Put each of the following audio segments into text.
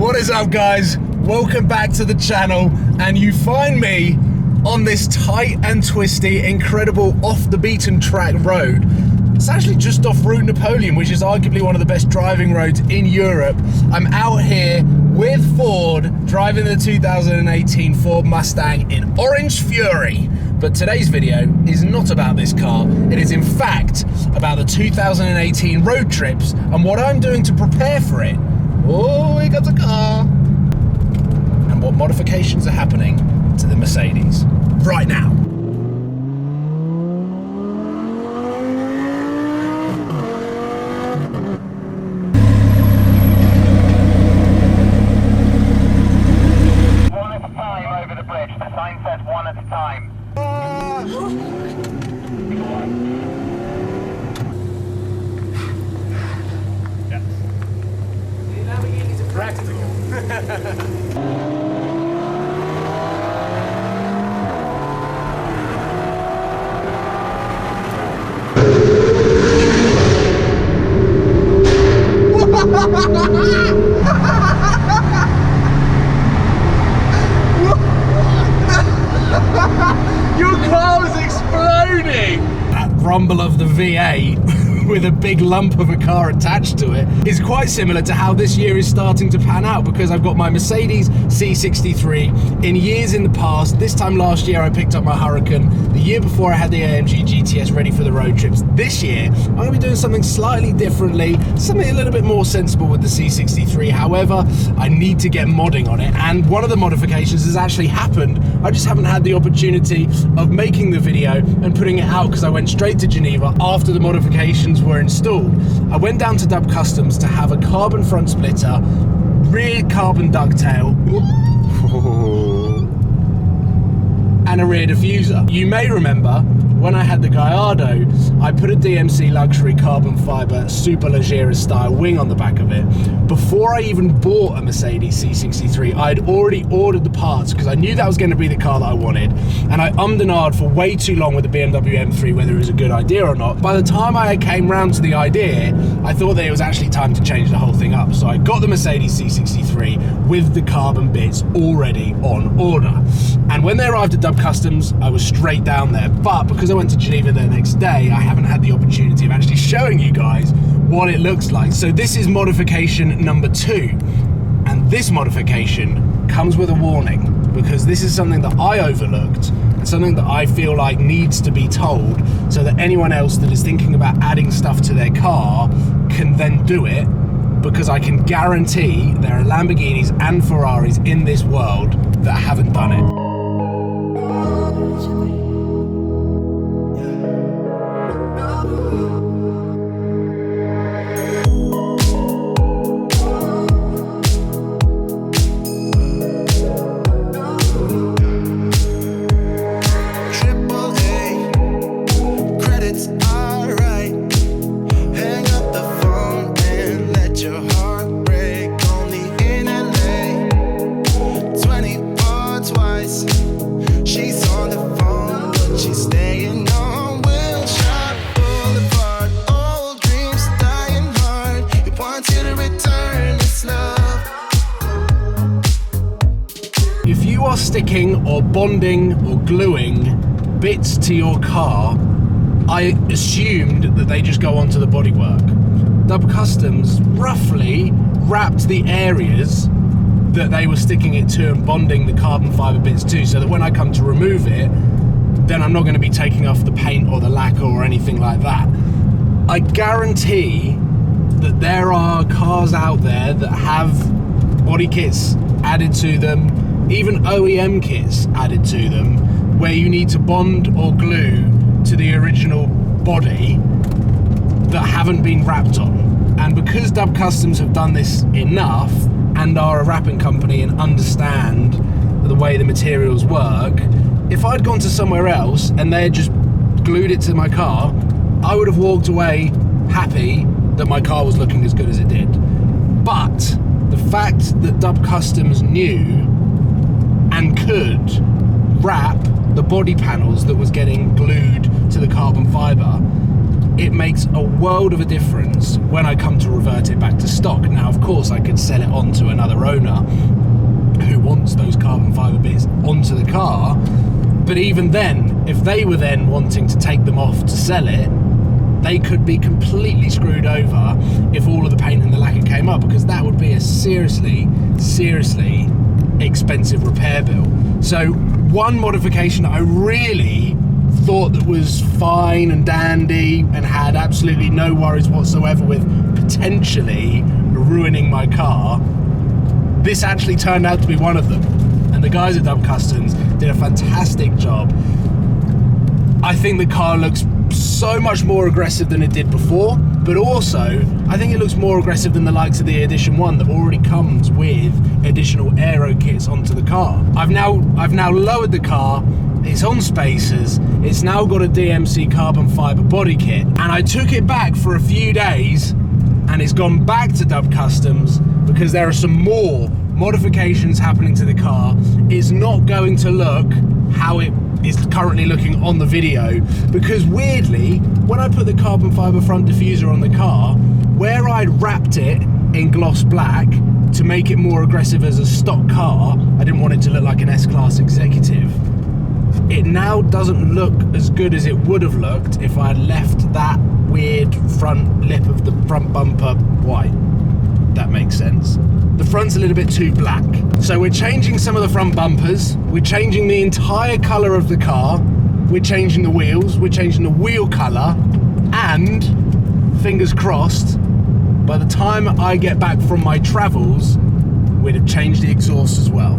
What is up, guys? Welcome back to the channel, and you find me on this tight and twisty, incredible off the beaten track road. It's actually just off Route Napoleon, which is arguably one of the best driving roads in Europe. I'm out here with Ford, driving the 2018 Ford Mustang in Orange Fury. But today's video is not about this car. It is in fact about the 2018 road trips and what I'm doing to prepare for it. Oh, we got a car. And what modifications are happening to the Mercedes right now. Your car was exploding! That rumble of the V8 with a big lump of a car attached to it is quite similar to how this year is starting to pan out, because I've got my Mercedes C63 in years in the past. This time last year I picked up my Huracan. The year before I had the AMG GTS ready for the road trips. This year I'm going to be doing something slightly differently, something a little bit more sensible with the C63. However, I need to get modding on it, and one of the modifications has actually happened. I just haven't had the opportunity of making the video and putting it out because I went straight to Geneva after the modifications were installed. I went down to Dub Customs to have a carbon front splitter, rear carbon ducktail, and a rear diffuser. You may remember when I had the Gallardo, I put a DMC luxury carbon fiber Superleggera style wing on the back of it. Before I even bought a Mercedes C63, I'd already ordered the parts because I knew that was going to be the car that I wanted, and I ummed and ahed for way too long with the BMW M3 whether it was a good idea or not. By the time I came round to the idea, I thought that it was actually time to change the whole thing up. So I got the Mercedes C63 with the carbon bits already on order. And when they arrived at Dub Customs, I was straight down there. But because I went to Geneva the next day, I haven't had the opportunity of actually showing you guys what it looks like. So this is modification number 2. And this modification comes with a warning, because this is something that I overlooked and something that I feel like needs to be told so that anyone else that is thinking about adding stuff to their car can then do it, because I can guarantee there are Lamborghinis and Ferraris in this world that haven't done it. Sticking or bonding or gluing bits to your car, I assumed that they just go onto the bodywork. Dub Customs roughly wrapped the areas that they were sticking it to and bonding the carbon fiber bits to, so that when I come to remove it, then I'm not going to be taking off the paint or the lacquer or anything like that. I guarantee that there are cars out there that have body kits added to them, even OEM kits added to them, where you need to bond or glue to the original body that haven't been wrapped on. And because Dub Customs have done this enough and are a wrapping company and understand the way the materials work, if I'd gone to somewhere else and they had just glued it to my car, I would have walked away happy that my car was looking as good as it did. But the fact that Dub Customs knew and could wrap the body panels that was getting glued to the carbon fiber it makes a world of a difference when I come to revert it back to stock. Now, of course, I could sell it on to another owner who wants those carbon fibre bits onto the car, but even then, if they were then wanting to take them off to sell it, they could be completely screwed over if all of the paint and the lacquer came up, because that would be a seriously expensive repair bill. So one modification I really thought that was fine and dandy and had absolutely no worries whatsoever with potentially ruining my car, this actually turned out to be one of them. And the guys at Dub Customs did a fantastic job. I think the car looks so much more aggressive than it did before, but also I think it looks more aggressive than the likes of the Edition 1 that already comes with additional aero kits onto the car. I've now lowered the car, it's on spacers, it's now got a DMC carbon fibre body kit, and I took it back for a few days and it's gone back to Dub Customs because there are some more modifications happening to the car. It's not going to look how it is currently looking on the video, because weirdly, when I put the carbon fibre front diffuser on the car, where I'd wrapped it in gloss black to make it more aggressive as a stock car, I didn't want it to look like an S-Class executive, it now doesn't look as good as it would have looked if I had left that weird front lip of the front bumper white. That makes sense. The front's a little bit too black. So we're changing some of the front bumpers, we're changing the entire colour of the car, we're changing the wheels, we're changing the wheel colour, and, fingers crossed, by the time I get back from my travels, we'd have changed the exhaust as well.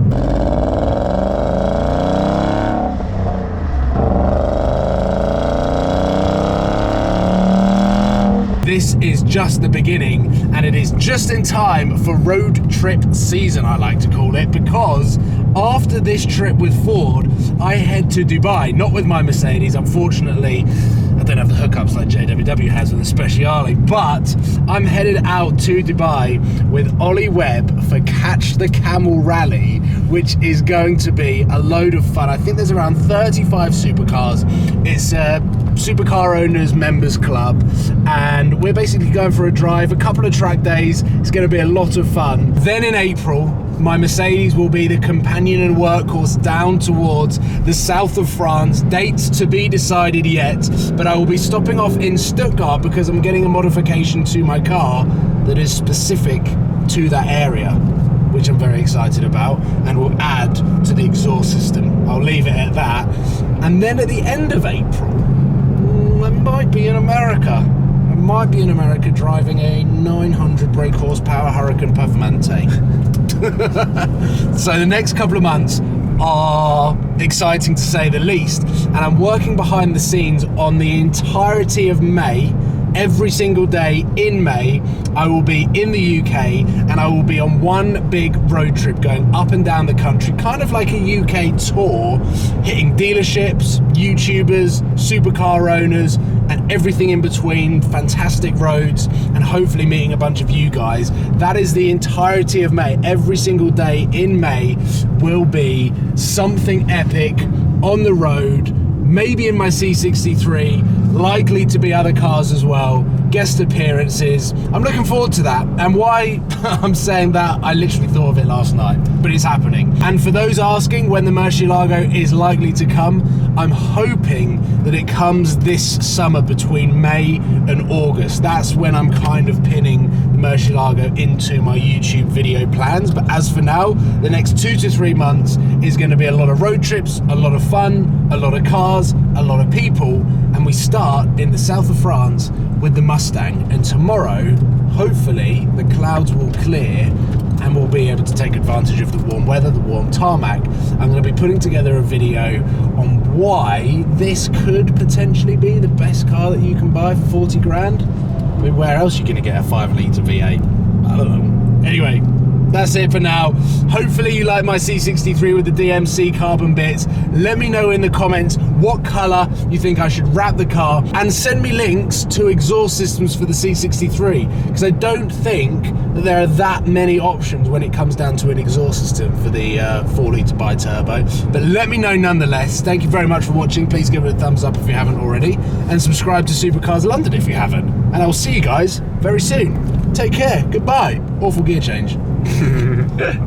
This is just the beginning, and it is just in time for road trip season, I like to call it, because after this trip with Ford, I head to Dubai, not with my Mercedes, unfortunately. I don't have the hookups like JWW has with the Speciale, but I'm headed out to Dubai with Ollie Webb for Catch the Camel Rally, which is going to be a load of fun. I think there's around 35 supercars. It's a Supercar Owners Members Club, and we're basically going for a drive, a couple of track days. It's going to be a lot of fun. Then in April, my Mercedes will be the companion and workhorse down towards the south of France. Dates to be decided yet, but I will be stopping off in Stuttgart because I'm getting a modification to my car that is specific to that area, which I'm very excited about, and will add to the exhaust system. I'll leave it at that. And then at the end of April, I might be in America. I might be in America driving a 900 brake horsepower Hurricane Performante. So the next couple of months are exciting to say the least, and I'm working behind the scenes on the entirety of May. Every single day in May, I will be in the UK, and I will be on one big road trip going up and down the country, kind of like a UK tour, hitting dealerships, YouTubers, supercar owners, and everything in between, fantastic roads, and hopefully meeting a bunch of you guys. That is the entirety of May. Every single day in May will be something epic on the road, maybe in my C63, likely to be other cars as well, guest appearances. I'm looking forward to that, and why I'm saying that, I literally thought of it last night, but it's happening. And for those asking when the Murcielago is likely to come, I'm hoping that it comes this summer between May and August. That's when I'm kind of pinning the Murcielago into my YouTube video plans. But as for now, the next 2 to 3 months is going to be a lot of road trips, a lot of fun, a lot of cars, a lot of people, and we start in the south of France with the Mustang. And tomorrow, hopefully, the clouds will clear and we'll be able to take advantage of the warm weather, the warm tarmac. I'm going to be putting together a video on why this could potentially be the best car that you can buy for 40 grand. I mean, where else are you going to get a 5 litre V8? I don't know. Anyway, that's it for now. Hopefully you like my C63 with the DMC carbon bits. Let me know in the comments what colour you think I should wrap the car, and send me links to exhaust systems for the C63, because I don't think that there are that many options when it comes down to an exhaust system for the 4-litre bi-turbo. But let me know nonetheless. Thank you very much for watching. Please give it a thumbs up if you haven't already, and subscribe to Supercars London if you haven't. And I will see you guys very soon. Take care. Goodbye. Awful gear change.